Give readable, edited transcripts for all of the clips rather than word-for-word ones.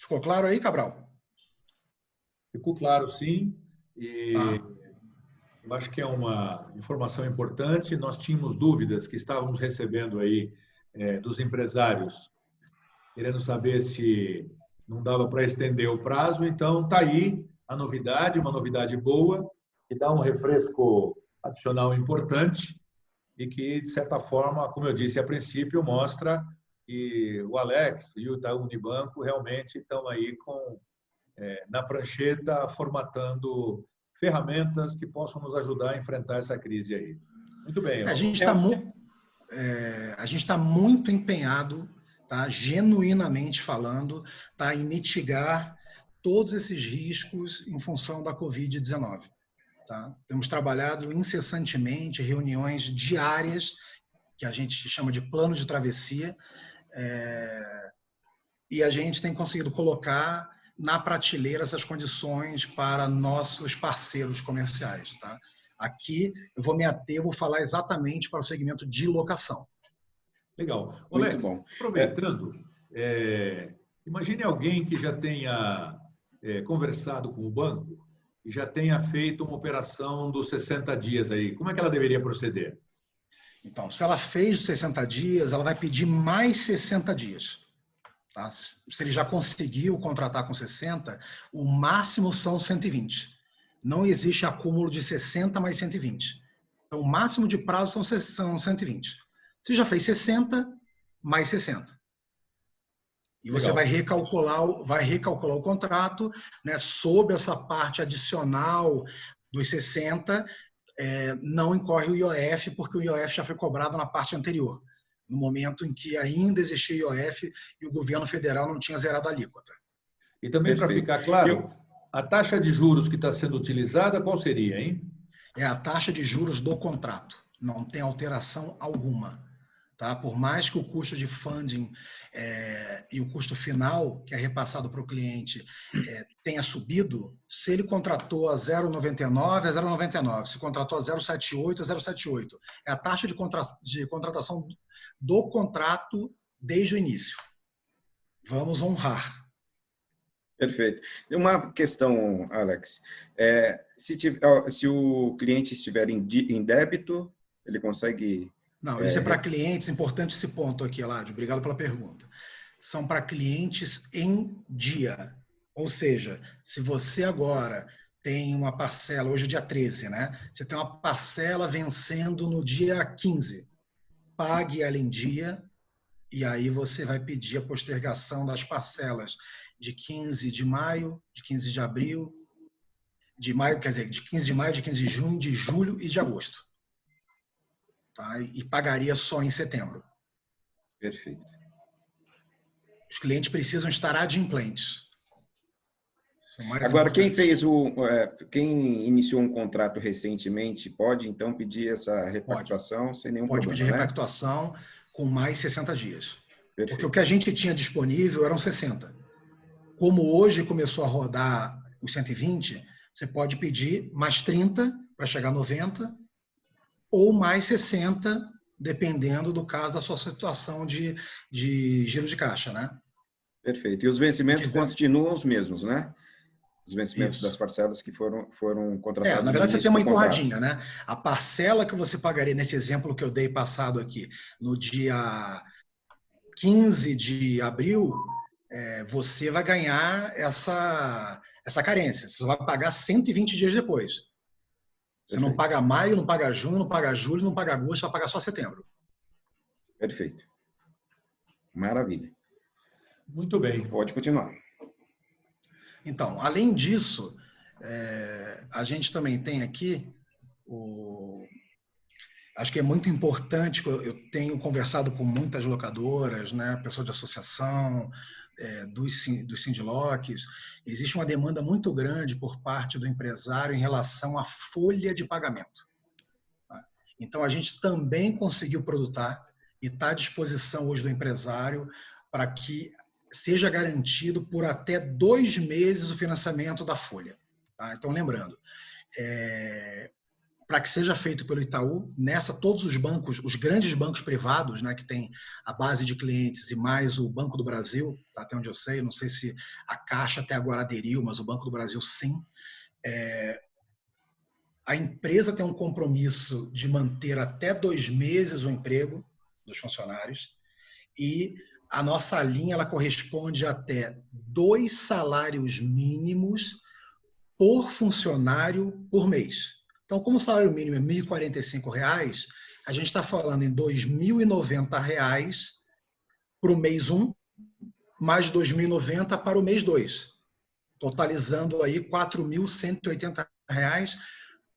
Ficou claro aí, Cabral? Ficou claro, sim. E Tá. eu acho que é uma informação importante. Nós tínhamos dúvidas que estávamos recebendo aí dos empresários, querendo saber se não dava para estender o prazo. Então, está aí a novidade, uma novidade boa, que dá um refresco adicional importante e que, de certa forma, como eu disse a princípio, mostra que o Alex e o Itaú Unibanco realmente estão aí na prancheta, formatando ferramentas que possam nos ajudar a enfrentar essa crise aí. Muito bem. A gente está muito empenhado, tá? Genuinamente falando, tá? Em mitigar todos esses riscos em função da Covid-19. Tá? Temos trabalhado incessantemente, reuniões diárias, que a gente chama de plano de travessia, e a gente tem conseguido colocar na prateleira essas condições para nossos parceiros comerciais. Tá? Aqui eu vou me ater, vou falar exatamente para o segmento de locação. Legal. Muito Alex, bom. aproveitando, imagine alguém que já tenha conversado com o banco e já tenha feito uma operação dos 60 dias aí. Como é que ela deveria proceder? Então, se ela fez os 60 dias, ela vai pedir mais 60 dias. Tá? Se ele já conseguiu contratar com 60, o máximo são 120. Não existe acúmulo de 60 mais 120. Então, o máximo de prazo são 120. Se já fez 60, mais 60. E você vai recalcular o contrato, né, sobre essa parte adicional dos 60, não incorre o IOF, porque o IOF já foi cobrado na parte anterior, no momento em que ainda existia IOF e o governo federal não tinha zerado a alíquota. E também, para ficar claro, a taxa de juros que está sendo utilizada, qual seria, hein? É a taxa de juros do contrato. Não tem alteração alguma. Tá? Por mais que o custo de funding e o custo final, que é repassado para o cliente, tenha subido, se ele contratou a 0,99, é 0,99. Se contratou a 0,78, é 0,78. É a taxa de contratação do contrato desde o início. Vamos honrar. Perfeito. Uma questão, Alex. Se o cliente estiver em débito, ele consegue... Não, isso é para clientes, importante esse ponto aqui, Eladio, obrigado pela pergunta. São para clientes em dia. Ou seja, se você agora tem uma parcela, hoje é dia 13, né? Você tem uma parcela vencendo no dia 15, pague ela em dia, e aí você vai pedir a postergação das parcelas de 15 de maio, de 15 de abril, de maio, quer dizer, de 15 de maio, de 15 de junho, de julho e de agosto. Tá? E pagaria só em setembro. Perfeito. Os clientes precisam estar adimplentes. Agora, quem iniciou um contrato recentemente pode, então, pedir essa repactuação sem nenhum problema, pode pedir repactuação com mais 60 dias. Perfeito. Porque o que a gente tinha disponível eram 60. Como hoje começou a rodar os 120, você pode pedir mais 30 para chegar a 90 ou mais 60, dependendo do caso da sua situação de giro de caixa, né? Perfeito. E os vencimentos continuam os mesmos, né? Os vencimentos das parcelas que foram contratadas. Na verdade, você tem uma empurradinha, né? A parcela que você pagaria, nesse exemplo que eu dei passado aqui, no dia 15 de abril, você vai ganhar essa carência. Você vai pagar 120 dias depois. Você não paga maio, não paga junho, não paga julho, não paga agosto, vai pagar só setembro. Perfeito. Maravilha. Muito bem. Pode continuar. Então, além disso, a gente também tem aqui acho que é muito importante, eu tenho conversado com muitas locadoras, né, pessoas de associação, dos Sindlocs, existe uma demanda muito grande por parte do empresário em relação à folha de pagamento. Tá? Então, a gente também conseguiu produtar e está à disposição hoje do empresário para que seja garantido por até 2 meses o financiamento da folha. Tá? Então, lembrando, para que seja feito pelo Itaú. Nessa, todos os bancos, os grandes bancos privados, né, que tem a base de clientes e mais o Banco do Brasil, tá, até onde eu sei, não sei se a Caixa até agora aderiu, mas o Banco do Brasil sim. A empresa tem um compromisso de manter até 2 meses o emprego dos funcionários e a nossa linha ela corresponde até 2 salários mínimos por funcionário por mês. Então, como o salário mínimo é R$ 1.045, a gente está falando em R$ 2.090 para o mês 1, mais R$ 2.090 para o mês 2, totalizando aí R$ 4.180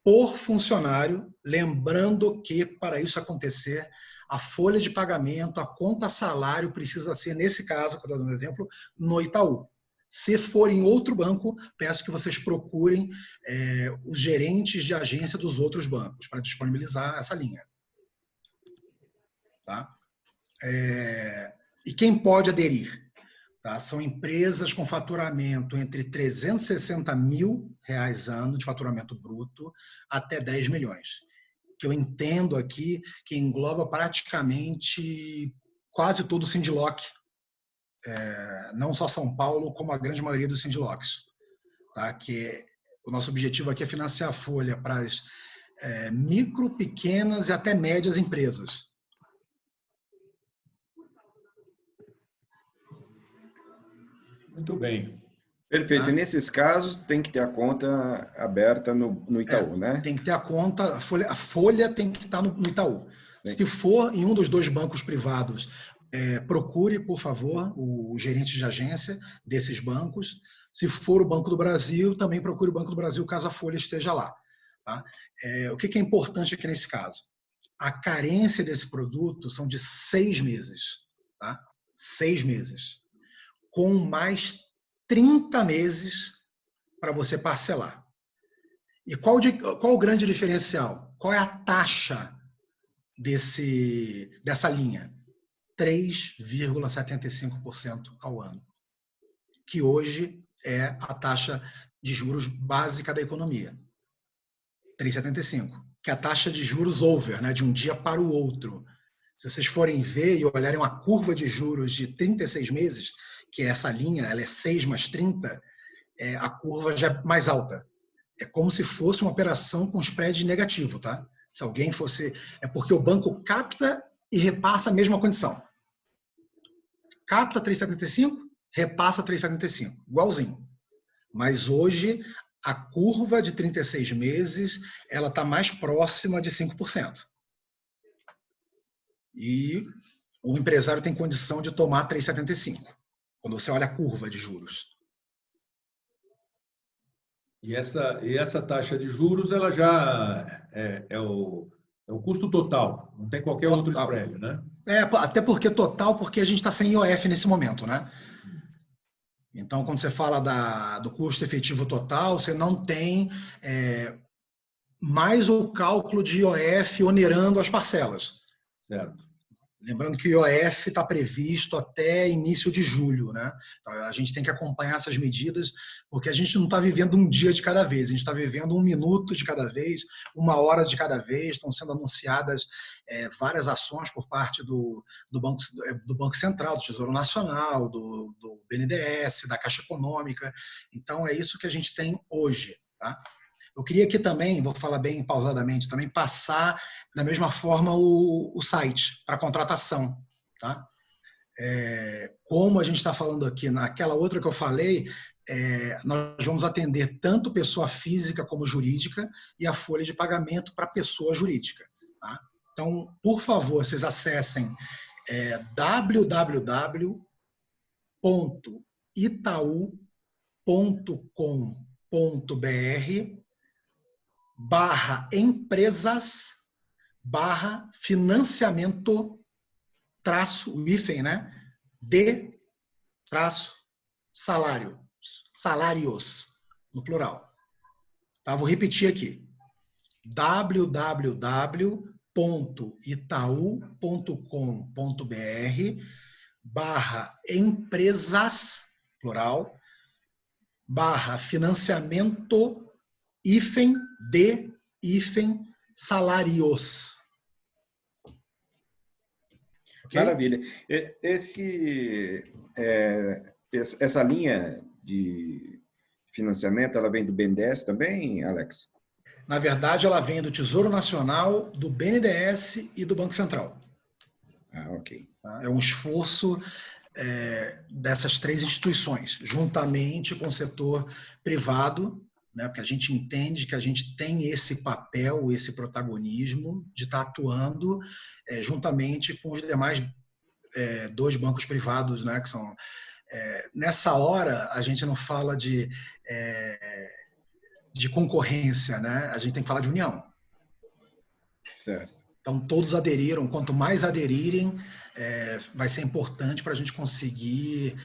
por funcionário, lembrando que, para isso acontecer, a folha de pagamento, a conta salário precisa ser, nesse caso, para dar um exemplo, no Itaú. Se for em outro banco, peço que vocês procurem os gerentes de agência dos outros bancos para disponibilizar essa linha. Tá? E quem pode aderir? Tá? São empresas com faturamento entre R$ 360 mil ano de faturamento bruto até 10 milhões. Que eu entendo aqui que engloba praticamente quase todo o Sindiloc, não só São Paulo, como a grande maioria dos Sindilocs. Tá? Que o nosso objetivo aqui é financiar a folha para as micro, pequenas e até médias empresas. Muito bem. Perfeito. Tá? E nesses casos tem que ter a conta aberta no Itaú, né? Tem que ter a conta, a folha tem que estar no Itaú. Bem. Se for em um dos 2 bancos privados, procure, por favor, o gerente de agência desses bancos. Se for o Banco do Brasil, também procure o Banco do Brasil, caso a folha esteja lá. Tá? O que é importante aqui nesse caso? A carência desse produto são de 6 meses. Tá? 6 meses. Com mais 30 meses para você parcelar. E qual o grande diferencial? Qual é a taxa dessa linha? 3,75% ao ano, que hoje é a taxa de juros básica da economia. 3,75%, que é a taxa de juros over, né, de um dia para o outro. Se vocês forem ver e olharem uma curva de juros de 36 meses, que é essa linha, ela é 6 mais 30, a curva já é mais alta. É como se fosse uma operação com spread negativo, tá? Se alguém fosse... É porque o banco capta e repassa a mesma condição. Capta 3,75, repassa 3,75. Igualzinho. Mas hoje, a curva de 36 meses, ela está mais próxima de 5%. E o empresário tem condição de tomar 3,75, quando você olha a curva de juros. E essa taxa de juros, ela já é o custo total, não tem qualquer outro spread, né? Até porque porque a gente está sem IOF nesse momento, né? Então, quando você fala do custo efetivo total, você não tem mais o cálculo de IOF onerando as parcelas. Certo. Lembrando que o IOF está previsto até início de julho, né? Então, a gente tem que acompanhar essas medidas, porque a gente não está vivendo um dia de cada vez, a gente está vivendo 1 minuto de cada vez, 1 hora de cada vez. Estão sendo anunciadas várias ações por parte do Banco Central, do Tesouro Nacional, do BNDES, da Caixa Econômica. Então, é isso que a gente tem hoje, tá? Eu queria aqui também, vou falar bem pausadamente, também passar da mesma forma o site para contratação. Tá? Como a gente está falando aqui, naquela outra que eu falei, nós vamos atender tanto pessoa física como jurídica e a folha de pagamento para pessoa jurídica. Tá? Então, por favor, vocês acessem www.itau.com.br/empresas/financiamento o hífen, né? salários, no plural. Tá? Vou repetir aqui. www.itau.com.br/empresas, plural, /financiamento, salários. Okay? Maravilha. Essa linha de financiamento, ela vem do BNDES também, Alex? Na verdade, ela vem do Tesouro Nacional, do BNDES e do Banco Central. Ah, ok. É um esforço dessas três instituições, juntamente com o setor privado, né, porque a gente entende que a gente tem esse papel, esse protagonismo de estar atuando juntamente com os demais dois bancos privados, né, que são... nessa hora, a gente não fala de concorrência, né? A gente tem que falar de união. Certo. Então, todos aderiram. Quanto mais aderirem, vai ser importante para a gente conseguir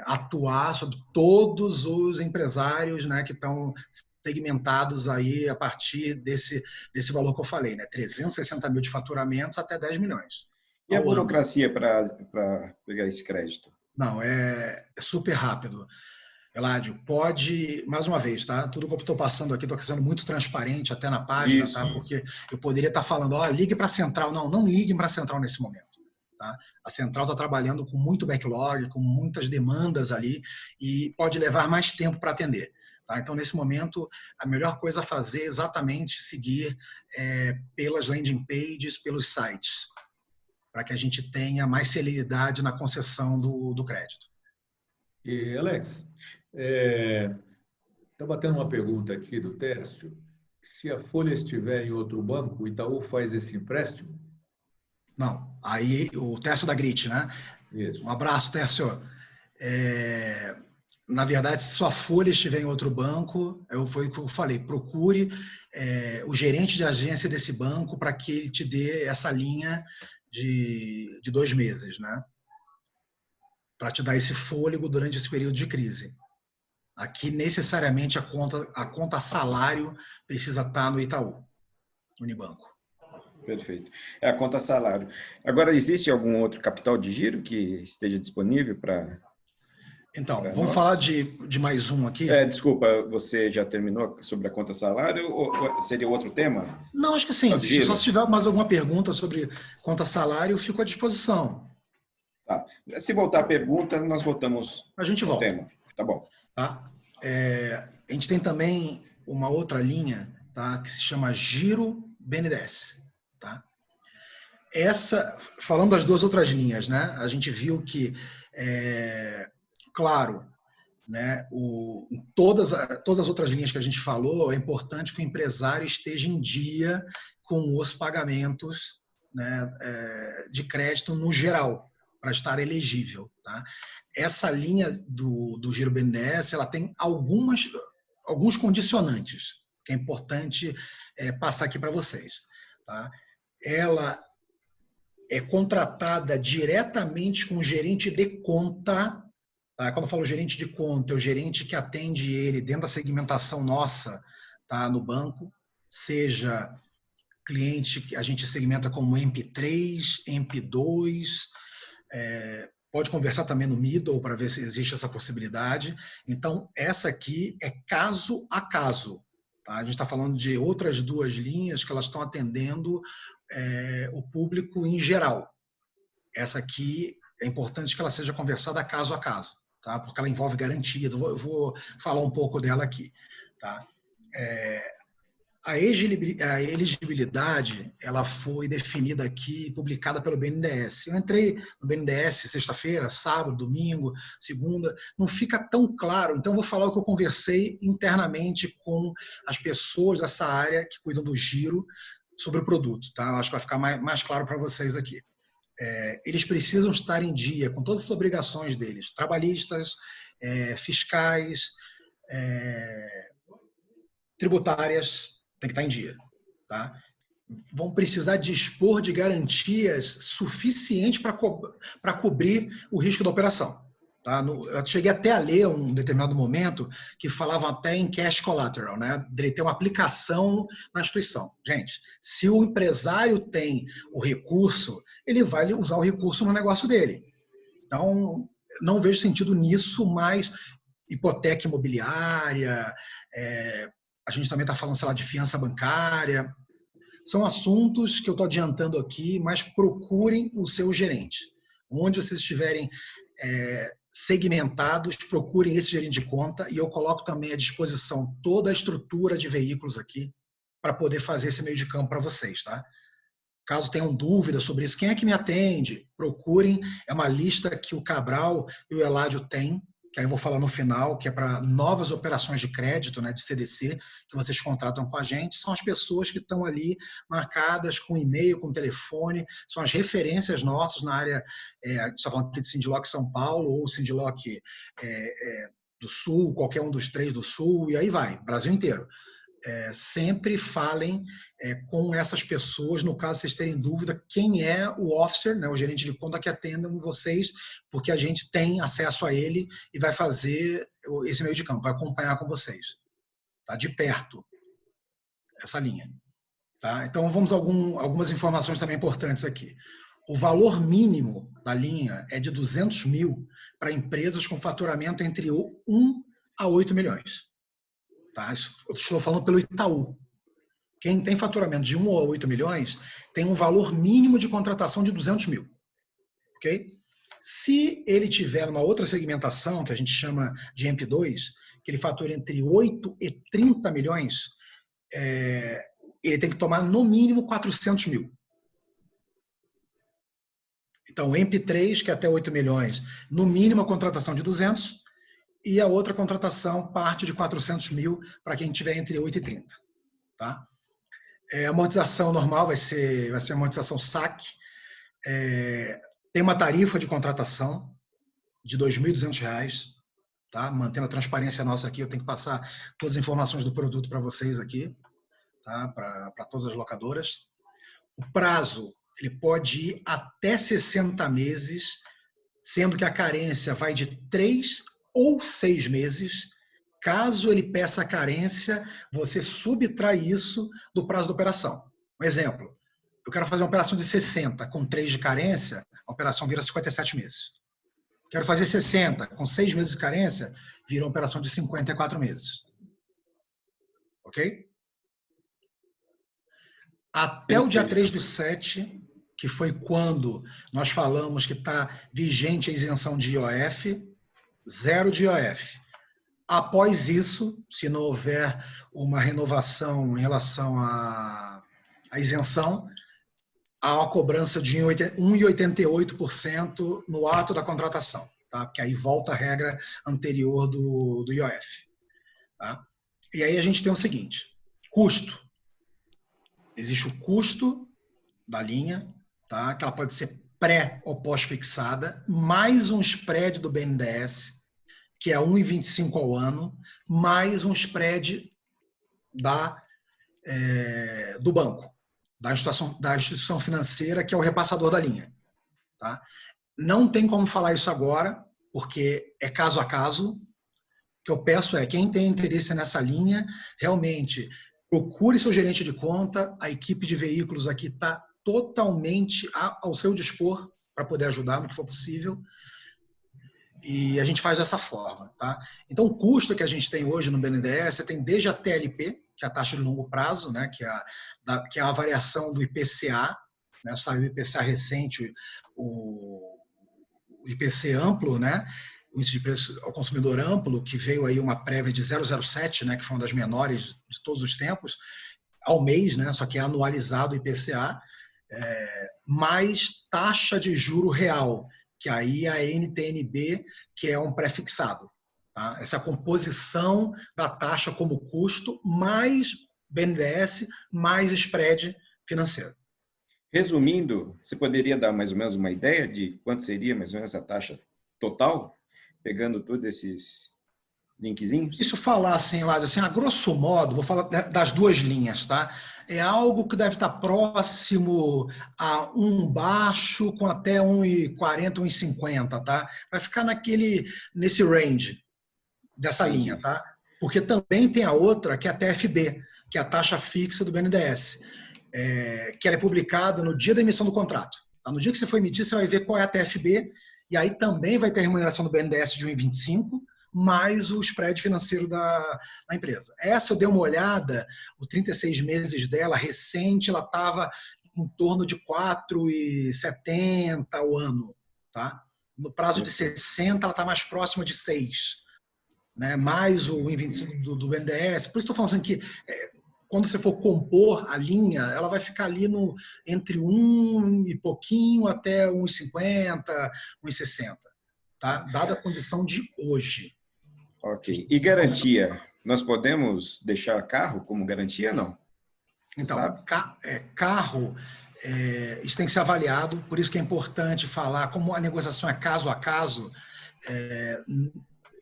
atuar sobre todos os empresários, né, que estão segmentados aí a partir desse valor que eu falei, né? 360 mil de faturamentos até 10 milhões. E a burocracia para pegar esse crédito? Não, é super rápido. Eládio, pode, mais uma vez, tá? Tudo que eu estou passando aqui, estou sendo muito transparente até na página, Isso. tá? Porque eu poderia estar falando, ligue para a central. Não, não liguem para a central nesse momento. Tá? A central está trabalhando com muito backlog, com muitas demandas ali e pode levar mais tempo para atender. Tá? Então, nesse momento, a melhor coisa a fazer é exatamente seguir pelas landing pages, pelos sites, para que a gente tenha mais celeridade na concessão do crédito. E, Alex, está batendo uma pergunta aqui do Tércio. Se a Folha estiver em outro banco, o Itaú faz esse empréstimo? Não. Aí, o Tércio da Grit, né? Isso. Um abraço, Tércio. Na verdade, se sua Folha estiver em outro banco, foi o que eu falei, procure o gerente de agência desse banco para que ele te dê essa linha de 2 meses, né? Para te dar esse fôlego durante esse período de crise. Aqui, necessariamente, a conta salário precisa estar no Itaú, Unibanco. Perfeito. É a conta salário. Agora, existe algum outro capital de giro que esteja disponível para... Então, vamos falar de mais um aqui? Desculpa, você já terminou sobre a conta salário ou seria outro tema? Não, acho que sim. Só se tiver mais alguma pergunta sobre conta salário, eu fico à disposição. Tá. Se voltar a pergunta, nós voltamos a gente volta. Tema. Tá bom. Tá? A gente tem também uma outra linha, tá, que se chama Giro BNDES. Tá? Falando das duas outras linhas, né, a gente viu que, claro, né, todas as outras linhas que a gente falou, é importante que o empresário esteja em dia com os pagamentos, né, de crédito no geral, para estar elegível. Tá? Essa linha do Giro BNDES, ela tem alguns condicionantes, que é importante passar aqui para vocês. Tá? Ela é contratada diretamente com o gerente de conta. Tá? Quando eu falo gerente de conta, é o gerente que atende ele dentro da segmentação nossa, tá, no banco, seja cliente que a gente segmenta como MP3, MP2, pode conversar também no middle para ver se existe essa possibilidade. Então, essa aqui é caso a caso. Tá? A gente está falando de outras duas linhas que elas estão atendendo o público em geral. Essa aqui é importante que ela seja conversada caso a caso, tá? Porque ela envolve garantias. Eu vou falar um pouco dela aqui. Tá? A elegibilidade, ela foi definida aqui, publicada pelo BNDES. Eu entrei no BNDES sexta-feira, sábado, domingo, segunda, não fica tão claro. Então, eu vou falar o que eu conversei internamente com as pessoas dessa área que cuidam do giro sobre o produto. Tá? Eu acho que vai ficar mais claro para vocês aqui. Eles precisam estar em dia com todas as obrigações deles, trabalhistas, fiscais, tributárias, tem que estar em dia. Tá? Vão precisar dispor de garantias suficientes para cobrir o risco da operação. Tá? Eu cheguei até a ler um determinado momento que falavam até em cash collateral, né? De ter uma aplicação na instituição. Gente, se o empresário tem o recurso, ele vai usar o recurso no negócio dele. Então, não vejo sentido nisso, mas hipoteca imobiliária, a gente também está falando, sei lá, de fiança bancária. São assuntos que eu estou adiantando aqui, mas procurem o seu gerente. Onde vocês estiverem segmentados, procurem esse gerente de conta e eu coloco também à disposição toda a estrutura de veículos aqui para poder fazer esse meio de campo para vocês, tá? Caso tenham dúvidas sobre isso, quem é que me atende? Procurem, é uma lista que o Cabral e o Eladio têm, que aí eu vou falar no final, que é para novas operações de crédito, né, de CDC, que vocês contratam com a gente, são as pessoas que estão ali marcadas com e-mail, com telefone, são as referências nossas na área, só falando aqui de Sindiloc São Paulo ou Sindiloc do Sul, qualquer um dos 3 do Sul, e aí vai, Brasil inteiro. Sempre falem com essas pessoas, no caso vocês terem dúvida, quem é o officer, né, o gerente de conta que atendam vocês, porque a gente tem acesso a ele e vai fazer esse meio de campo, vai acompanhar com vocês, tá? De perto, essa linha. Tá? Então vamos a algumas informações também importantes aqui. O valor mínimo da linha é de 200 mil para empresas com faturamento entre 1 a 8 milhões. Tá? Eu estou falando pelo Itaú. Quem tem faturamento de 1 a 8 milhões tem um valor mínimo de contratação de 200 mil. Okay? Se ele tiver uma outra segmentação, que a gente chama de MP2, que ele fatura entre 8 e 30 milhões, ele tem que tomar no mínimo 400 mil. Então, o MP3, que é até 8 milhões, no mínimo a contratação de 200, e a outra contratação parte de 400 mil para quem tiver entre 8 e 30. Tá? A amortização normal vai ser a amortização SAC. Tem uma tarifa de contratação de R$ 2.200. Tá? Mantendo a transparência nossa aqui, eu tenho que passar todas as informações do produto para vocês aqui, tá? Para todas as locadoras. O prazo ele pode ir até 60 meses, sendo que a carência vai de 3 ou 6 meses. Caso ele peça a carência, você subtrai isso do prazo da operação. Um exemplo, eu quero fazer uma operação de 60 com 3 de carência, a operação vira 57 meses. Quero fazer 60 com 6 meses de carência, vira uma operação de 54 meses. Ok? Até o dia 3/7, que foi quando nós falamos que está vigente a isenção de IOF, 0 de IOF. Após isso, se não houver uma renovação em relação à isenção, há uma cobrança de 1,88% no ato da contratação, tá? Porque aí volta a regra anterior do IOF. Tá? E aí a gente tem o seguinte, custo. Existe o custo da linha, tá? Que ela pode ser pré ou pós-fixada, mais um spread do BNDES, que é 1,25 ao ano, mais um spread do banco, da instituição financeira, que é o repassador da linha. Tá? Não tem como falar isso agora, porque é caso a caso. O que eu peço é, quem tem interesse nessa linha, realmente procure seu gerente de conta, a equipe de veículos aqui está totalmente ao seu dispor para poder ajudar no que for possível. E a gente faz dessa forma. Tá? Então, o custo que a gente tem hoje no BNDES, você tem desde a TLP, que é a taxa de longo prazo, né, que é a variação do IPCA, né, saiu o IPCA recente, o IPC amplo, né, o índice de preço ao consumidor amplo, que veio aí uma prévia de 0,07, né, que foi uma das menores de todos os tempos, ao mês, né, só que é anualizado o IPCA, mais taxa de juro real, que aí é a NTNB, que é um pré-fixado. Tá? Essa é a composição da taxa como custo, mais BNDES, mais spread financeiro. Resumindo, você poderia dar mais ou menos uma ideia de quanto seria mais ou menos a taxa total, pegando todos esses linkzinhos? Isso falar assim, Ládio, assim, a grosso modo, vou falar das duas linhas, tá? É algo que deve estar próximo a um baixo com até 1,40, 1,50, tá? Vai ficar nesse range dessa linha, tá? Porque também tem a outra, que é a TFB, que é a taxa fixa do BNDES, que ela é publicada no dia da emissão do contrato. Tá? No dia que você for emitir, você vai ver qual é a TFB, e aí também vai ter a remuneração do BNDES de 1,25, mais o spread financeiro da empresa. Essa eu dei uma olhada, o 36 meses dela, recente, ela estava em torno de 4,70 ao ano. Tá? No prazo de 60, ela está mais próxima de 6. Né? Mais o 1,25 do BNDES. Por isso estou falando assim que quando você for compor a linha, ela vai ficar ali entre 1 e pouquinho até 1,50, 1,60. Tá? Dada a condição de hoje. Ok. E garantia? Nós podemos deixar carro como garantia, não? Então, sabe? Carro, isso tem que ser avaliado, por isso que é importante falar, como a negociação é caso a caso,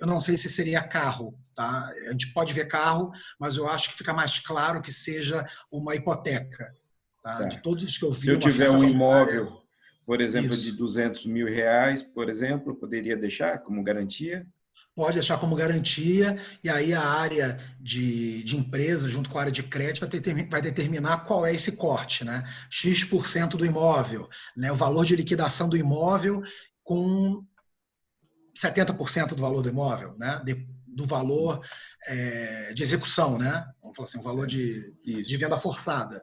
eu não sei se seria carro, tá? A gente pode ver carro, mas eu acho que fica mais claro que seja uma hipoteca. Tá? De todos os que eu vi, se eu tiver um imóvel, por exemplo, de R$200 mil, por exemplo, poderia deixar como garantia? Pode deixar como garantia, e aí a área de empresa, junto com a área de crédito, vai determinar qual é esse corte, né? X% do imóvel, né? O valor de liquidação do imóvel com 70% do valor do imóvel, né? Do valor de execução, né? Vamos falar assim, o valor de venda forçada.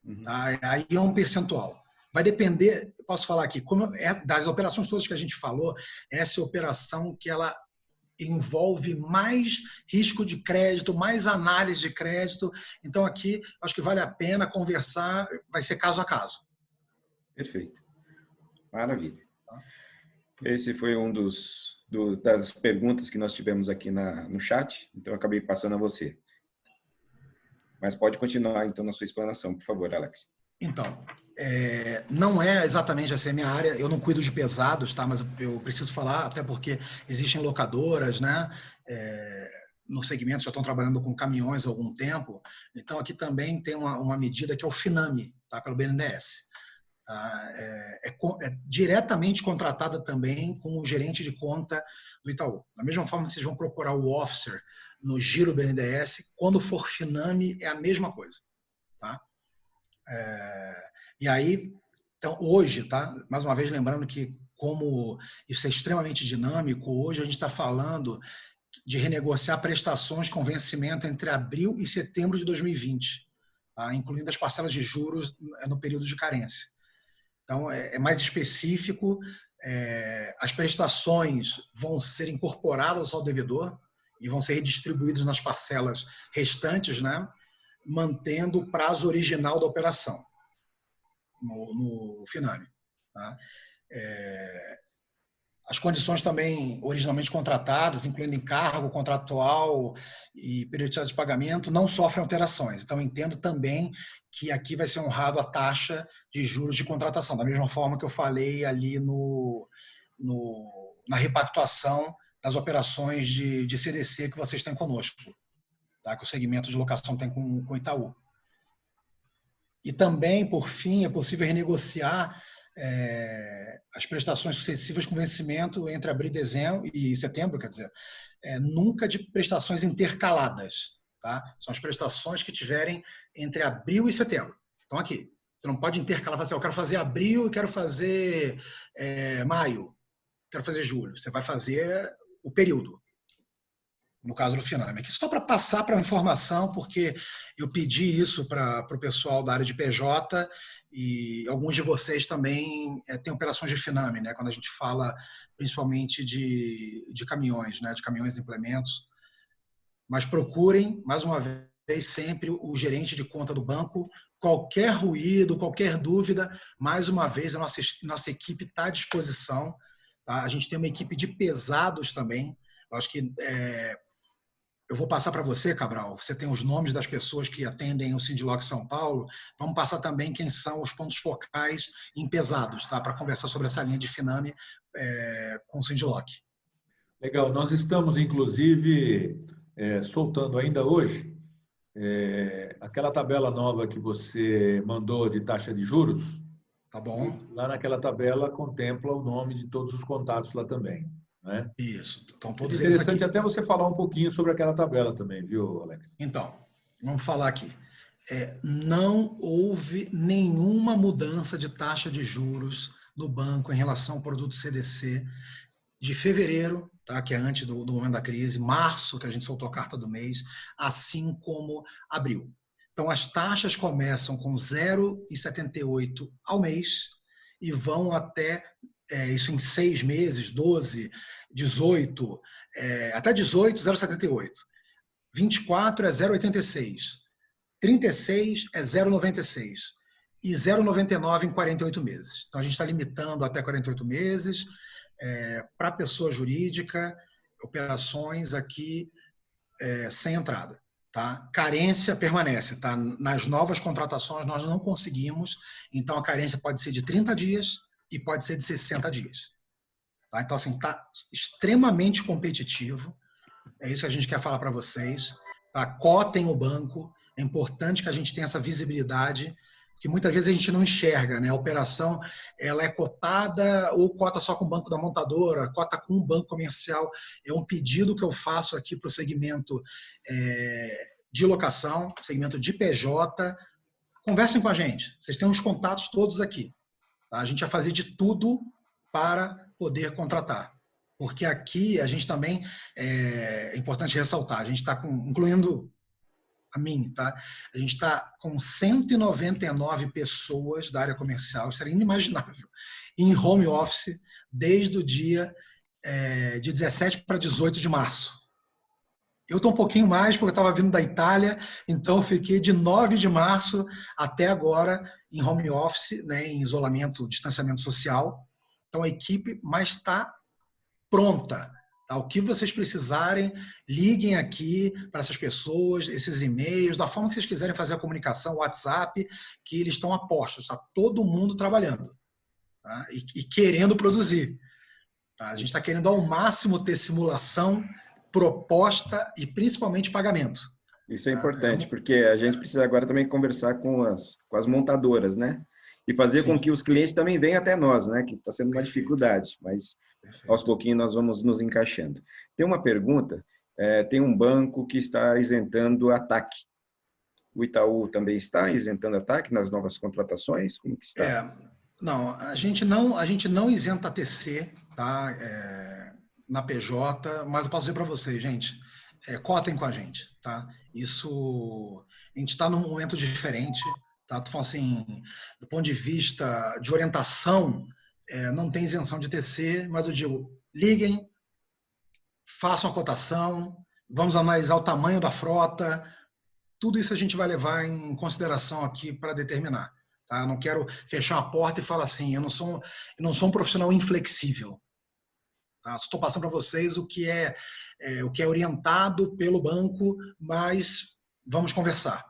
Uhum. Tá? Aí é um percentual. Vai depender, posso falar aqui, como das operações todas que a gente falou, essa é a operação que ela envolve mais risco de crédito, mais análise de crédito. Então, aqui, acho que vale a pena conversar, vai ser caso a caso. Perfeito. Maravilha. Esse foi das perguntas que nós tivemos aqui no chat, então eu acabei passando a você. Mas pode continuar, então, na sua explanação, por favor, Alex. Então, não é exatamente essa a minha área, eu não cuido de pesados, tá? Mas eu preciso falar, até porque existem locadoras, né? No segmento já estão trabalhando com caminhões há algum tempo, então aqui também tem uma medida que é o FINAME, tá? Pelo BNDES. Tá? É diretamente contratada também com o gerente de conta do Itaú. Da mesma forma que vocês vão procurar o officer no giro BNDES, quando for FINAME é a mesma coisa. Tá? E aí, então, hoje, tá? Mais uma vez lembrando que como isso é extremamente dinâmico, hoje a gente está falando de renegociar prestações com vencimento entre abril e setembro de 2020, tá? Incluindo as parcelas de juros no período de carência. Então, é mais específico, as prestações vão ser incorporadas ao devedor e vão ser redistribuídas nas parcelas restantes, né? Mantendo o prazo original da operação no FINAME. Tá? As condições também originalmente contratadas, incluindo encargo contratual e periodicidade de pagamento, não sofrem alterações. Então, entendo também que aqui vai ser honrado a taxa de juros de contratação, da mesma forma que eu falei ali na repactuação das operações de CDC que vocês têm conosco, tá? Que o segmento de locação tem com o Itaú. E também, por fim, é possível renegociar as prestações sucessivas com vencimento entre abril e setembro, quer dizer, nunca de prestações intercaladas. Tá? São as prestações que tiverem entre abril e setembro. Então, aqui, você não pode intercalar, assim, eu quero fazer abril e quero fazer maio, quero fazer julho. Você vai fazer o período. No caso do FINAME. Aqui só para passar para a informação, porque eu pedi isso para o pessoal da área de PJ e alguns de vocês também têm operações de FINAME, né? Quando a gente fala principalmente de caminhões, né? De caminhões e implementos. Mas procurem, mais uma vez, sempre o gerente de conta do banco. Qualquer ruído, qualquer dúvida, mais uma vez, a nossa equipe está à disposição. Tá? A gente tem uma equipe de pesados também. Eu acho que eu vou passar para você, Cabral. Você tem os nomes das pessoas que atendem o Sindiloc São Paulo. Vamos passar também quem são os pontos focais em pesados, tá? Para conversar sobre essa linha de FINAME com o Sindiloc. Legal. Nós estamos, inclusive, soltando ainda hoje aquela tabela nova que você mandou de taxa de juros. Tá bom. Lá naquela tabela contempla o nome de todos os contatos lá também. Né? Isso. Então, todos é interessante até você falar um pouquinho sobre aquela tabela também, viu, Alex? Então, vamos falar aqui. Não houve nenhuma mudança de taxa de juros no banco em relação ao produto CDC de fevereiro, tá, que é antes do momento da crise, março, que a gente soltou a carta do mês, assim como abril. Então, as taxas começam com 0,78 ao mês e vão até, isso em 6 meses, 12, 18, até 18, 0,78. 24 é 0,86. 36 é 0,96. E 0,99 em 48 meses. Então, a gente está limitando até 48 meses para pessoa jurídica, operações aqui sem entrada. Tá? Carência permanece. Tá? Nas novas contratações, nós não conseguimos. Então, a carência pode ser de 30 dias e pode ser de 60 dias. Tá? Então, assim, está extremamente competitivo. É isso que a gente quer falar para vocês. Tá? Cotem o banco. É importante que a gente tenha essa visibilidade, que muitas vezes a gente não enxerga, né? A operação ela é cotada ou cota só com o banco da montadora, cota com um banco comercial. É um pedido que eu faço aqui para o segmento de locação, segmento de PJ. Conversem com a gente. Vocês têm os contatos todos aqui. Tá? A gente vai fazer de tudo para poder contratar. Porque aqui a gente também, é importante ressaltar, a gente está incluindo a mim, tá? A gente está com 199 pessoas da área comercial, isso era inimaginável, em home office desde o dia de 17 para 18 de março. Eu estou um pouquinho mais, porque eu estava vindo da Itália, então eu fiquei de 9 de março até agora em home office, né, em isolamento, distanciamento social. Então a equipe mais está pronta. Tá? O que vocês precisarem, liguem aqui para essas pessoas, esses e-mails, da forma que vocês quiserem fazer a comunicação, WhatsApp, que eles estão a postos. Está todo mundo trabalhando, tá? e querendo produzir. Tá? A gente está querendo ao máximo ter simulação, proposta e principalmente pagamento. Isso é importante, porque a gente precisa agora também conversar com as montadoras, né? E fazer com que os clientes também venham até nós, né? Que está sendo uma dificuldade, mas aos pouquinhos nós vamos nos encaixando. Tem uma pergunta, tem um banco que está isentando ataque. O Itaú também está isentando ataque nas novas contratações? Como que está? Não, a gente não isenta TC, tá? Na PJ, mas eu posso dizer para vocês, gente, cotem com a gente, tá? Isso, a gente está num momento diferente, tá? Tô falando assim, do ponto de vista de orientação, não tem isenção de TC, mas eu digo, liguem, façam a cotação, vamos analisar o tamanho da frota, tudo isso a gente vai levar em consideração aqui para determinar. Tá? Eu não quero fechar a porta e falar assim, eu não sou um profissional inflexível. Tá? Estou passando para vocês o que é orientado pelo banco, mas vamos conversar,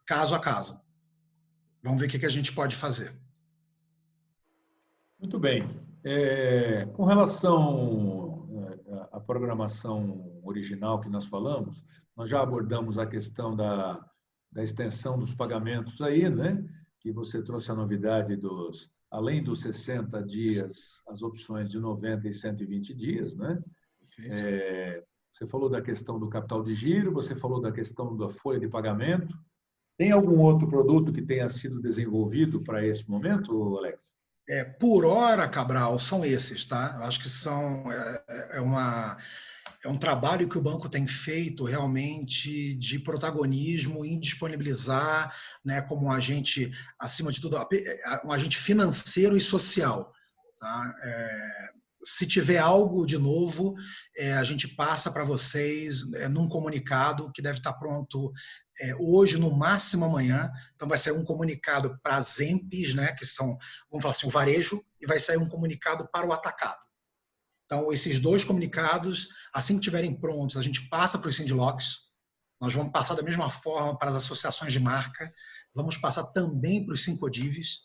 caso a caso. Vamos ver o que a gente pode fazer. Muito bem. Com relação à programação original que nós falamos, nós já abordamos a questão da extensão dos pagamentos aí, né? Que você trouxe a novidade além dos 60 dias, as opções de 90 e 120 dias, né? Você falou da questão do capital de giro, você falou da questão da folha de pagamento. Tem algum outro produto que tenha sido desenvolvido para esse momento, Alex? Por hora, Cabral, são esses, tá? Eu acho que é um trabalho que o banco tem feito realmente de protagonismo em disponibilizar, né, como um agente, acima de tudo, um agente financeiro e social. Tá? Se tiver algo de novo, a gente passa para vocês num comunicado que deve estar pronto hoje, no máximo amanhã. Então, vai sair um comunicado para as EMPs, né, que são, vamos falar assim, o varejo, e vai sair um comunicado para o atacado. Então, esses dois comunicados, assim que estiverem prontos, a gente passa para os Sindlocks. Nós vamos passar da mesma forma para as associações de marca, vamos passar também para os Sincodives,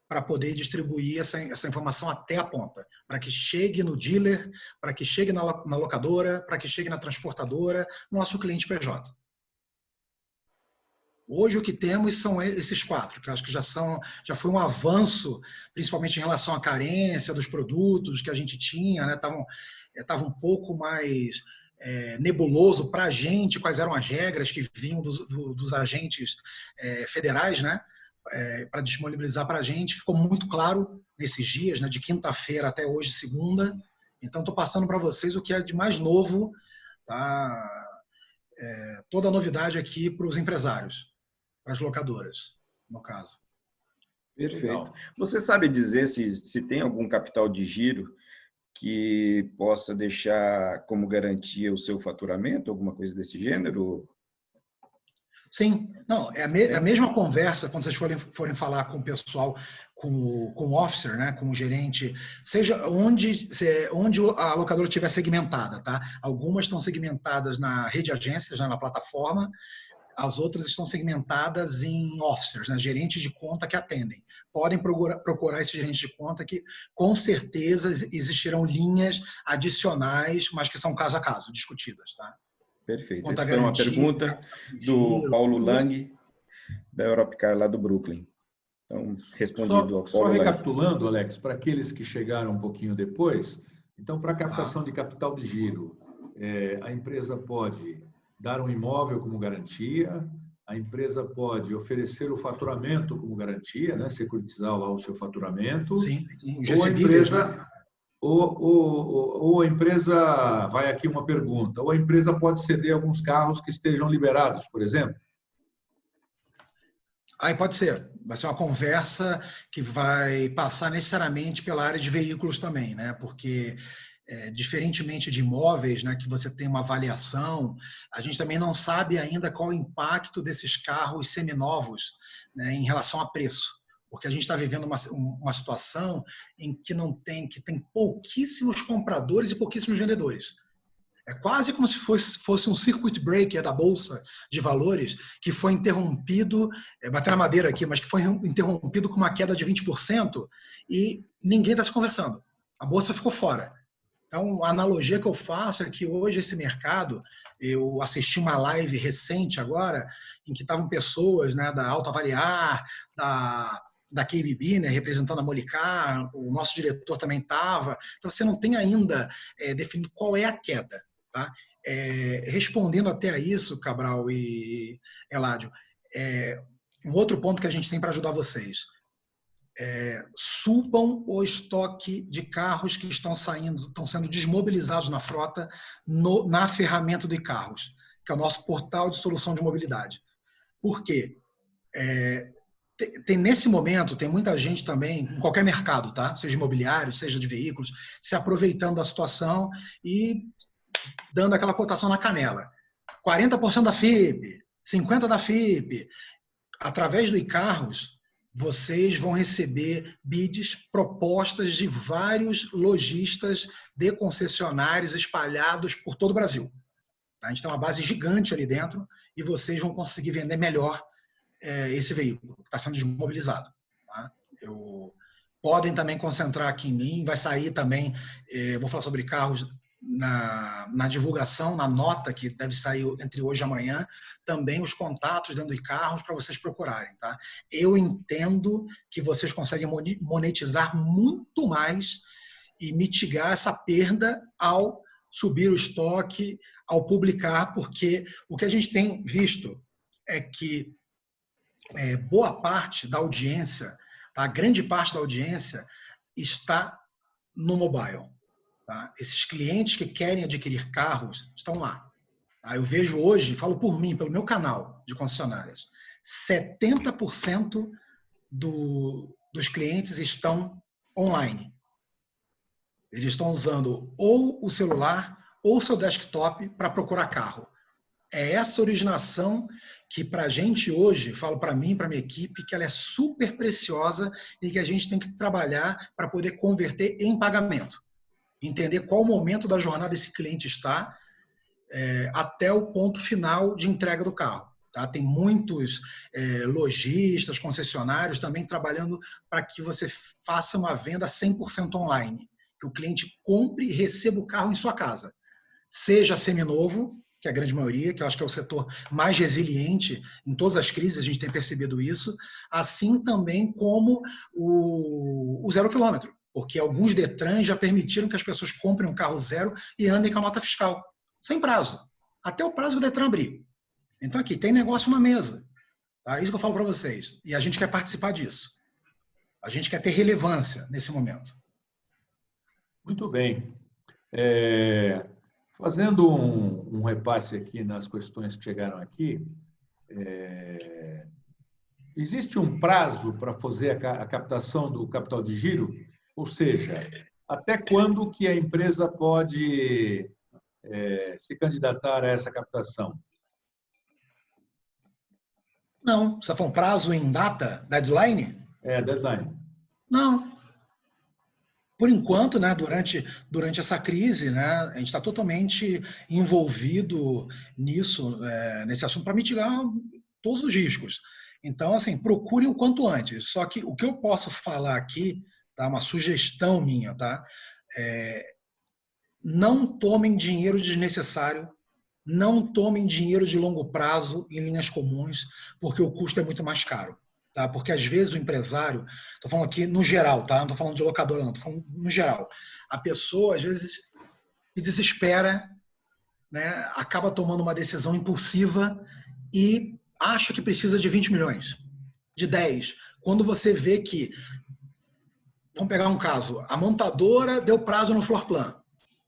para poder distribuir essa informação até a ponta, para que chegue no dealer, para que chegue na locadora, para que chegue na transportadora, nosso cliente PJ. Hoje o que temos são esses 4, que eu acho que já foi um avanço, principalmente em relação à carência dos produtos que a gente tinha, né? Tava um pouco mais nebuloso para a gente quais eram as regras que vinham dos agentes federais, né? Para disponibilizar para a gente. Ficou muito claro nesses dias, né? De quinta-feira até hoje, segunda. Então, estou passando para vocês o que é de mais novo, tá? Toda a novidade aqui para os empresários, para as locadoras, no caso. Perfeito. Legal. Você sabe dizer se tem algum capital de giro que possa deixar como garantia o seu faturamento, alguma coisa desse gênero? Sim, não, é a mesma conversa quando vocês forem falar com o pessoal, com o officer, né, com o gerente, seja onde a locadora estiver segmentada, tá? Algumas estão segmentadas na rede de agências, né, na plataforma, as outras estão segmentadas em officers, né, gerentes de conta que atendem. Podem procurar esses gerentes de conta que, com certeza, existirão linhas adicionais, mas que são caso a caso, discutidas, tá? Perfeito. Quanto à Essa foi uma garantia, pergunta do Paulo Lang, da Europcar, lá do Brooklyn. Então, respondido ao Só Paulo Lang. recapitulando, Alex, para aqueles que chegaram um pouquinho depois, então, para a captação de capital de giro, a empresa pode dar um imóvel como garantia, a empresa pode oferecer o faturamento como garantia, né? Securitizar lá o seu faturamento, sim, os ou a recebíveis, empresa... né? Ou a empresa, vai aqui uma pergunta, ou a empresa pode ceder alguns carros que estejam liberados, por exemplo? Aí pode ser. Vai ser uma conversa que vai passar necessariamente pela área de veículos também, né? Porque, diferentemente de imóveis, né, que você tem uma avaliação, a gente também não sabe ainda qual o impacto desses carros seminovos, né, em relação a preço. Porque a gente está vivendo uma situação em que tem pouquíssimos compradores e pouquíssimos vendedores. É quase como se fosse um circuit breaker da Bolsa de Valores que foi interrompido, bater na madeira aqui, mas que foi interrompido com uma queda de 20% e ninguém está se conversando. A Bolsa ficou fora. Então, a analogia que eu faço é que hoje esse mercado, eu assisti uma live recente agora, em que estavam pessoas, né, da Alto Avaliar, da KBB, né, representando a Molicar, o nosso diretor também estava. Então, você não tem ainda definido qual é a queda. Tá? Respondendo até a isso, Cabral e Eládio, um outro ponto que a gente tem para ajudar vocês. Supam o estoque de carros que estão sendo desmobilizados na frota na ferramenta de carros, que é o nosso portal de solução de mobilidade. Por quê? Nesse momento, tem muita gente também, em qualquer mercado, tá? Seja imobiliário, seja de veículos, se aproveitando da situação e dando aquela cotação na canela. 40% da FIP, 50% da FIP. Através do iCarros, vocês vão receber bids, propostas de vários lojistas de concessionários espalhados por todo o Brasil. A gente tem uma base gigante ali dentro e vocês vão conseguir vender melhor esse veículo que está sendo desmobilizado. Tá? Podem também concentrar aqui em mim, vai sair também, vou falar sobre carros na divulgação, na nota que deve sair entre hoje e amanhã, também os contatos dentro de carros para vocês procurarem. Tá? Eu entendo que vocês conseguem monetizar muito mais e mitigar essa perda ao subir o estoque, ao publicar, porque o que a gente tem visto é que boa parte da audiência, tá? A grande parte da audiência está no mobile. Tá? Esses clientes que querem adquirir carros estão lá. Tá? Eu vejo hoje, falo por mim, pelo meu canal de concessionárias, 70% dos clientes estão online. Eles estão usando ou o celular ou o seu desktop para procurar carro. É essa originação que, para a gente hoje, falo para mim, para a minha equipe, que ela é super preciosa e que a gente tem que trabalhar para poder converter em pagamento. Entender qual momento da jornada esse cliente está até o ponto final de entrega do carro. Tá? Tem muitos lojistas, concessionários também trabalhando para que você faça uma venda 100% online. Que o cliente compre e receba o carro em sua casa. Seja seminovo, que é a grande maioria, que eu acho que é o setor mais resiliente em todas as crises, a gente tem percebido isso, assim também como o 0 quilômetro, porque alguns Detrans já permitiram que as pessoas comprem um carro zero e andem com a nota fiscal, sem prazo, até o prazo do Detran abrir. Então aqui, tem negócio na mesa, tá? Isso que eu falo para vocês, e a gente quer participar disso. A gente quer ter relevância nesse momento. Muito bem. Fazendo um repasse aqui nas questões que chegaram aqui, existe um prazo para fazer a captação do capital de giro? Ou seja, até quando que a empresa pode se candidatar a essa captação? Não. Você falou um prazo em data, deadline? Deadline. Não. Por enquanto, né, durante essa crise, né, a gente está totalmente envolvido nisso, nesse assunto, para mitigar todos os riscos. Então, assim, procurem o quanto antes. Só que o que eu posso falar aqui, tá, uma sugestão minha, tá? Não tomem dinheiro desnecessário, não tomem dinheiro de longo prazo em linhas comuns, porque o custo é muito mais caro. Tá? Porque às vezes o empresário, estou falando aqui no geral, tá? Não estou falando de locadora, não, estou falando no geral. A pessoa às vezes se desespera, né? Acaba tomando uma decisão impulsiva e acha que precisa de 20 milhões, de 10. Quando você vê que, vamos pegar um caso, a montadora deu prazo no floor plan,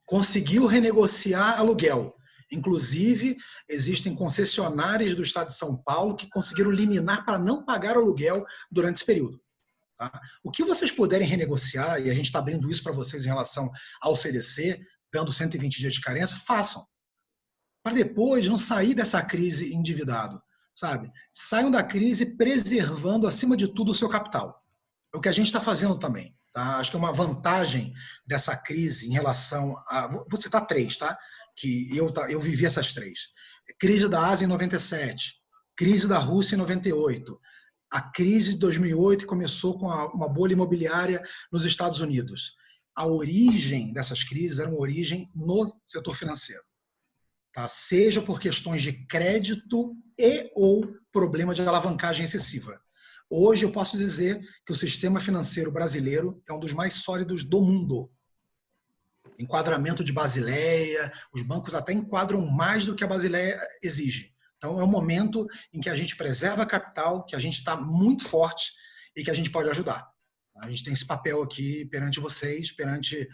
conseguiu renegociar aluguel. Inclusive, existem concessionárias do estado de São Paulo que conseguiram liminar para não pagar aluguel durante esse período. Tá? O que vocês puderem renegociar, e a gente está abrindo isso para vocês em relação ao CDC, dando 120 dias de carência, façam. Para depois não sair dessa crise endividado. Sabe? Saiam da crise preservando, acima de tudo, o seu capital. É o que a gente está fazendo também. Tá? Acho que é uma vantagem dessa crise em relação a... Vou citar 3, tá? Que eu vivi essas 3. Crise da Ásia em 97, crise da Rússia em 98, a crise de 2008 começou com uma bolha imobiliária nos Estados Unidos. A origem dessas crises era uma origem no setor financeiro. Tá? Seja por questões de crédito e ou problema de alavancagem excessiva. Hoje eu posso dizer que o sistema financeiro brasileiro é um dos mais sólidos do mundo. Enquadramento de Basileia, os bancos até enquadram mais do que a Basileia exige. Então é um momento em que a gente preserva capital, que a gente está muito forte e que a gente pode ajudar. A gente tem esse papel aqui perante vocês, perante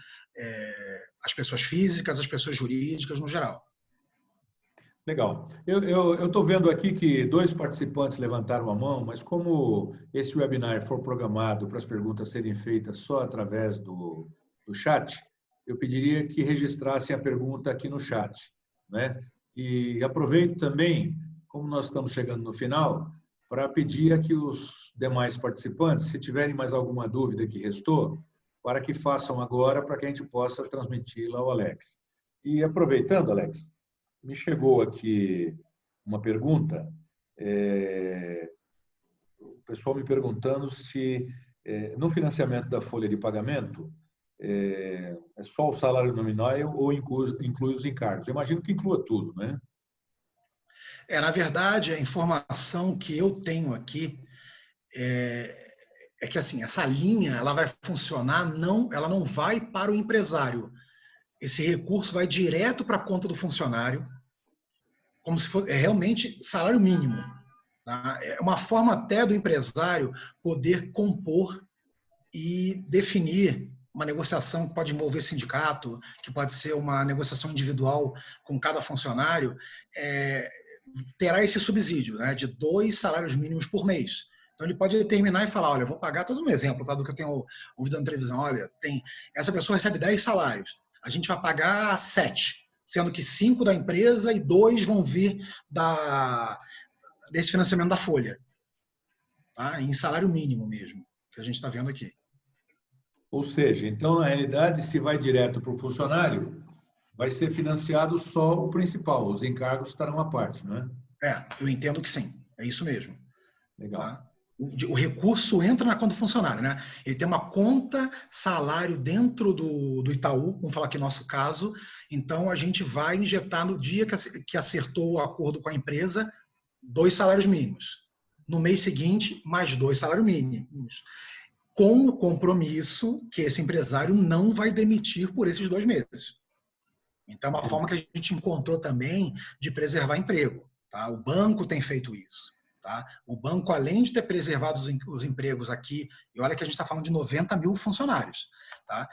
as pessoas físicas, as pessoas jurídicas no geral. Legal. Eu estou vendo aqui que 2 participantes levantaram a mão, mas como esse webinar for programado para as perguntas serem feitas só através do chat, eu pediria que registrassem a pergunta aqui no chat, né? E aproveito também, como nós estamos chegando no final, para pedir a que os demais participantes, se tiverem mais alguma dúvida que restou, para que façam agora, para que a gente possa transmiti-la ao Alex. E aproveitando, Alex, me chegou aqui uma pergunta, o pessoal me perguntando se no financiamento da folha de pagamento é só o salário nominal ou inclui os encargos. Eu imagino que inclua tudo, né? Na verdade, a informação que eu tenho aqui é que assim, essa linha ela vai funcionar, ela não vai para o empresário. Esse recurso vai direto para a conta do funcionário, como se fosse realmente salário mínimo. Tá? É uma forma até do empresário poder compor e definir uma negociação que pode envolver sindicato, que pode ser uma negociação individual com cada funcionário, terá esse subsídio, né, de 2 salários mínimos por mês. Então, ele pode determinar e falar, olha, eu vou pagar, todo um exemplo, tá, do que eu tenho ouvido na televisão, olha, essa pessoa recebe 10 salários, a gente vai pagar 7, sendo que 5 da empresa e 2 vão vir desse financiamento da folha, tá, em salário mínimo mesmo, que a gente está vendo aqui. Ou seja, então, na realidade, se vai direto para o funcionário, vai ser financiado só o principal, os encargos estarão à parte, não é? Eu entendo que sim, é isso mesmo. Legal. Tá? O recurso entra na conta do funcionário, né? Ele tem uma conta salário dentro do Itaú, vamos falar aqui no nosso caso, então a gente vai injetar no dia que acertou o acordo com a empresa 2 salários mínimos. No mês seguinte, mais 2 salários mínimos. Com o compromisso que esse empresário não vai demitir por esses 2 meses. Então, é uma forma que a gente encontrou também de preservar emprego. Tá? O banco tem feito isso. Tá? O banco, além de ter preservado os empregos aqui, e olha que a gente está falando de 90 mil funcionários, tá?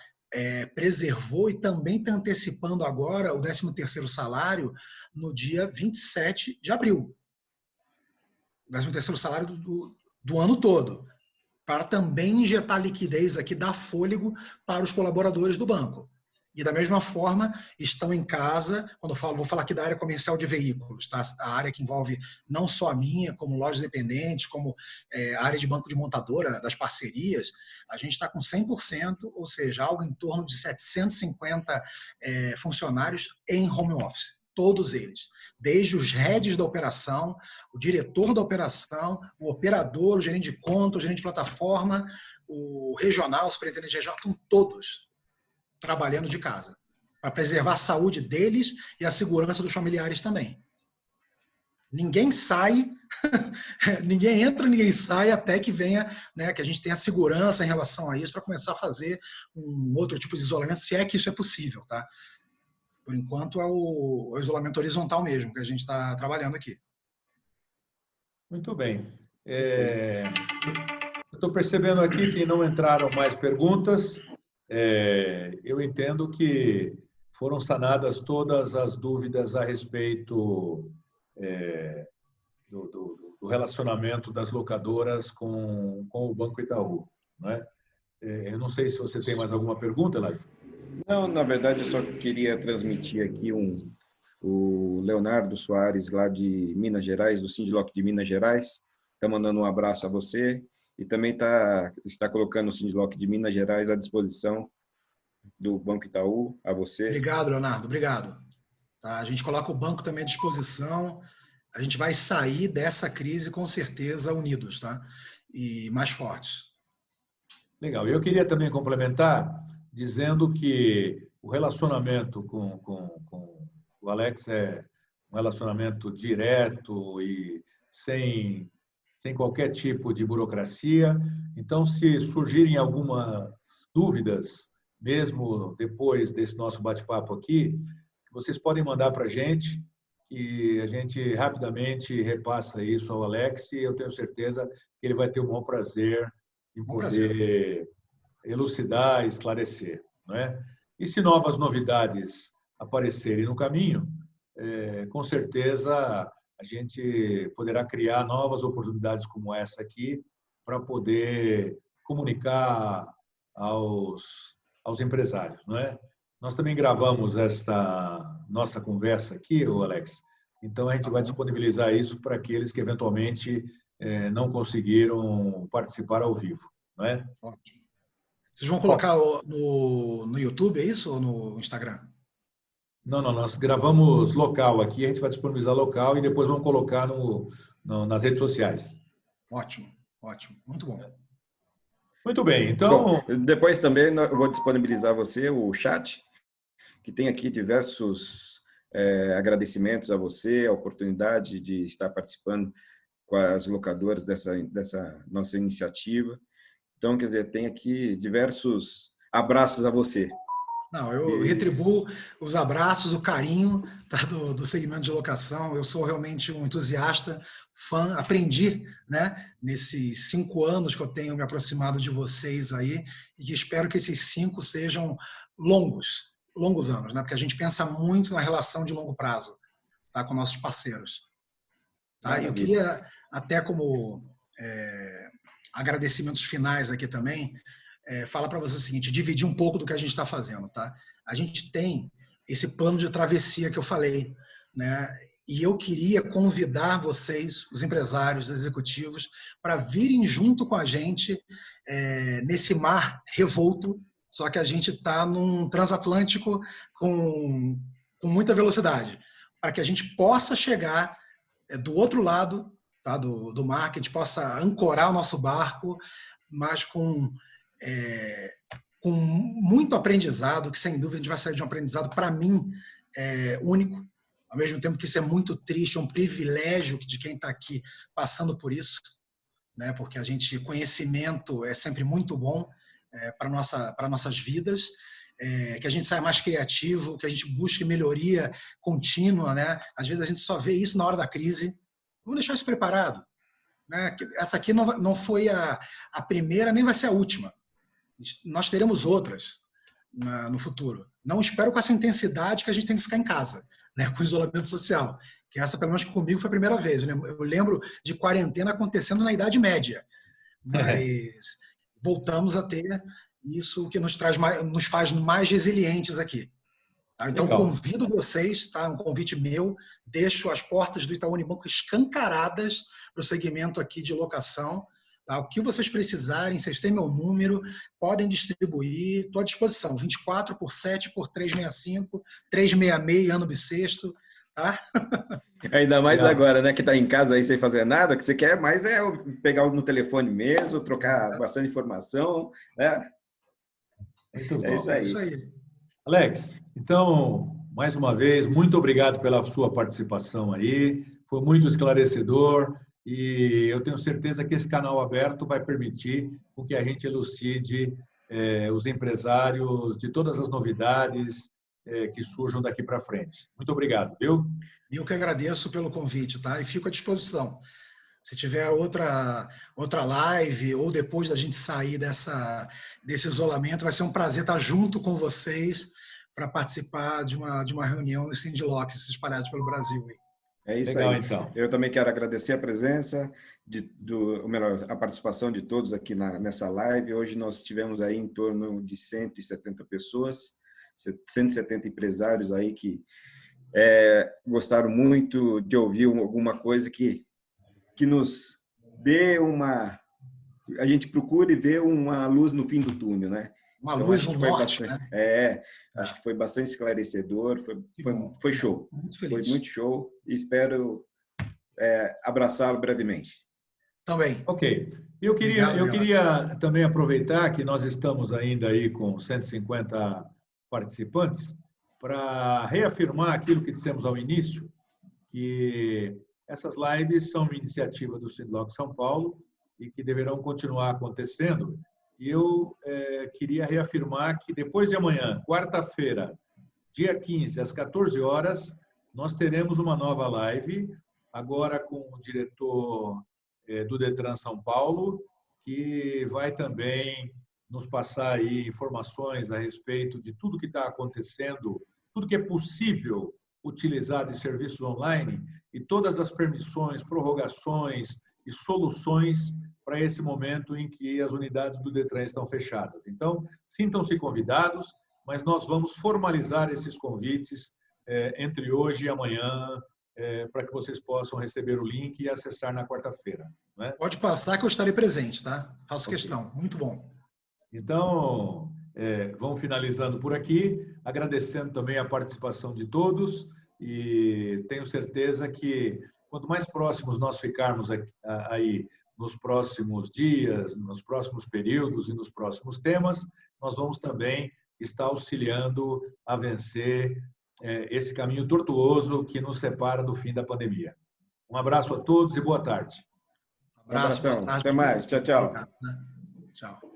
preservou e também está antecipando agora o 13º salário no dia 27 de abril. O 13º salário do ano todo, para também injetar liquidez aqui, dar fôlego para os colaboradores do banco. E da mesma forma, estão em casa, quando eu falo, vou falar aqui da área comercial de veículos, tá? A área que envolve não só a minha, como lojas dependentes, como a área de banco de montadora, das parcerias, a gente está com 100%, ou seja, algo em torno de 750 funcionários em home office, todos eles. Desde os heads da operação, o diretor da operação, o operador, o gerente de conta, o gerente de plataforma, o regional, o superintendente regional, estão todos trabalhando de casa, para preservar a saúde deles e a segurança dos familiares também. Ninguém sai, ninguém entra, ninguém sai até que venha, né, que a gente tenha segurança em relação a isso para começar a fazer um outro tipo de isolamento, se é que isso é possível, tá? Por enquanto é o isolamento horizontal mesmo que a gente está trabalhando aqui. Muito bem. Eu estou percebendo aqui que não entraram mais perguntas. Eu entendo que foram sanadas todas as dúvidas a respeito do relacionamento das locadoras com o Banco Itaú, não é? Eu não sei se você tem mais alguma pergunta, Eladio. Não, na verdade, eu só queria transmitir aqui o Leonardo Soares, lá de Minas Gerais, do Sindiloc de Minas Gerais, está mandando um abraço a você. E também está colocando o Sindiloc de Minas Gerais à disposição do Banco Itaú, a você. Obrigado, Leonardo, obrigado. Tá, a gente coloca o banco também à disposição, a gente vai sair dessa crise com certeza unidos, tá? E mais fortes. Legal, eu queria também complementar dizendo que o relacionamento com o Alex é um relacionamento direto e sem qualquer tipo de burocracia. Então, se surgirem algumas dúvidas, mesmo depois desse nosso bate-papo aqui, vocês podem mandar para a gente, que a gente rapidamente repassa isso ao Alex, e eu tenho certeza que ele vai ter o maior prazer em poder elucidar e esclarecer, não é? E se novas novidades aparecerem no caminho, com certeza a gente poderá criar novas oportunidades como essa aqui para poder comunicar aos empresários, não é? Nós também gravamos esta nossa conversa aqui, Alex, então a gente vai disponibilizar isso para aqueles que eventualmente não conseguiram participar ao vivo, não é? Ótimo. Vocês vão colocar no YouTube, é isso, ou no Instagram? Não, nós gravamos local aqui, a gente vai disponibilizar local e depois vamos colocar nas redes sociais. Ótimo, ótimo, muito bom. Muito bem, então... Bom, depois também eu vou disponibilizar você o chat, que tem aqui diversos agradecimentos a você, a oportunidade de estar participando com as locadoras dessa nossa iniciativa. Então, quer dizer, tem aqui diversos abraços a você. Não, eu retribuo os abraços, o carinho, tá, do segmento de locação. Eu sou realmente um entusiasta, fã, aprendi, né, nesses 5 anos que eu tenho me aproximado de vocês aí, e que espero que esses 5 sejam longos anos, né, porque a gente pensa muito na relação de longo prazo, tá, com nossos parceiros. Tá? Eu queria, até como agradecimentos finais aqui também, falar para você o seguinte, dividir um pouco do que a gente está fazendo, tá? A gente tem esse plano de travessia que eu falei, né? E eu queria convidar vocês, os empresários, os executivos, para virem junto com a gente nesse mar revolto, só que a gente está num transatlântico com muita velocidade, para que a gente possa chegar do outro lado, tá, do mar, que a gente possa ancorar o nosso barco, mas com muito aprendizado, que sem dúvida a gente vai sair de um aprendizado, para mim, único, ao mesmo tempo que isso é muito triste, é um privilégio de quem está aqui passando por isso, né? Porque conhecimento é sempre muito bom para nossas vidas, que a gente saia mais criativo, que a gente busque melhoria contínua, né? Às vezes a gente só vê isso na hora da crise. Vamos deixar isso preparado, né? Essa aqui não foi a primeira, nem vai ser a última. Nós teremos outras, no futuro. Não espero com essa intensidade que a gente tem que ficar em casa, né, com isolamento social. Que essa, pelo menos comigo, foi a primeira vez. Eu lembro de quarentena acontecendo na Idade Média. Mas voltamos a ter isso que nos faz mais resilientes aqui. Tá? Então, Legal. convido vocês, tá? Um convite meu, deixo as portas do Itaú Unibanco escancaradas para o segmento aqui de locação. Tá? O que vocês precisarem, vocês têm meu número, podem distribuir, estou à disposição. 24 por 7 por 365, 366, ano bissexto. Tá? Ainda mais Legal. agora, né? Que tá em casa aí sem fazer nada, o que você quer mais é pegar no telefone mesmo, trocar bastante informação, né? Muito bom. É isso aí. É isso aí. Alex, então, mais uma vez, muito obrigado pela sua participação aí. Foi muito esclarecedor e eu tenho certeza que esse canal aberto vai permitir que a gente elucide os empresários de todas as novidades que surjam daqui para frente. Muito obrigado, viu? Eu que agradeço pelo convite, tá? E fico à disposição. Se tiver outra live ou depois da gente sair desse isolamento, vai ser um prazer estar junto com vocês para participar de uma reunião dos Sindlocks espalhados pelo Brasil. É isso Legal, aí. então. Eu também quero agradecer a presença, a participação de todos aqui nessa live. Hoje nós tivemos aí em torno de 170 pessoas, 170 empresários aí que gostaram muito de ouvir alguma coisa que nos dê a gente procure ver uma luz no fim do túnel, né? Uma Então, luz no norte, né? Acho que foi bastante esclarecedor, foi show. Muito feliz. Foi muito show e espero abraçá-lo brevemente. Também. Ok. Eu queria também aproveitar que nós estamos ainda aí com 150 participantes para reafirmar aquilo que dissemos ao início, que essas lives são uma iniciativa do Sindlock São Paulo e que deverão continuar acontecendo. E eu queria reafirmar que depois de amanhã, quarta-feira, dia 15, às 14 horas, nós teremos uma nova live, agora com o diretor do Detran São Paulo, que vai também nos passar aí informações a respeito de tudo que está acontecendo, tudo que é possível utilizar de serviços online e todas as permissões, prorrogações e soluções para esse momento em que as unidades do Detran estão fechadas. Então, sintam-se convidados, mas nós vamos formalizar esses convites entre hoje e amanhã para que vocês possam receber o link e acessar na quarta-feira. Né? Pode passar que eu estarei presente, tá? Faço questão. Muito bom. Então, vamos finalizando por aqui, agradecendo também a participação de todos e tenho certeza que quanto mais próximos nós ficarmos aí nos próximos dias, nos próximos períodos e nos próximos temas, nós vamos também estar auxiliando a vencer esse caminho tortuoso que nos separa do fim da pandemia. Um abraço a todos e boa tarde. Um abraço, boa tarde. Até mais. Tchau, tchau. Tchau.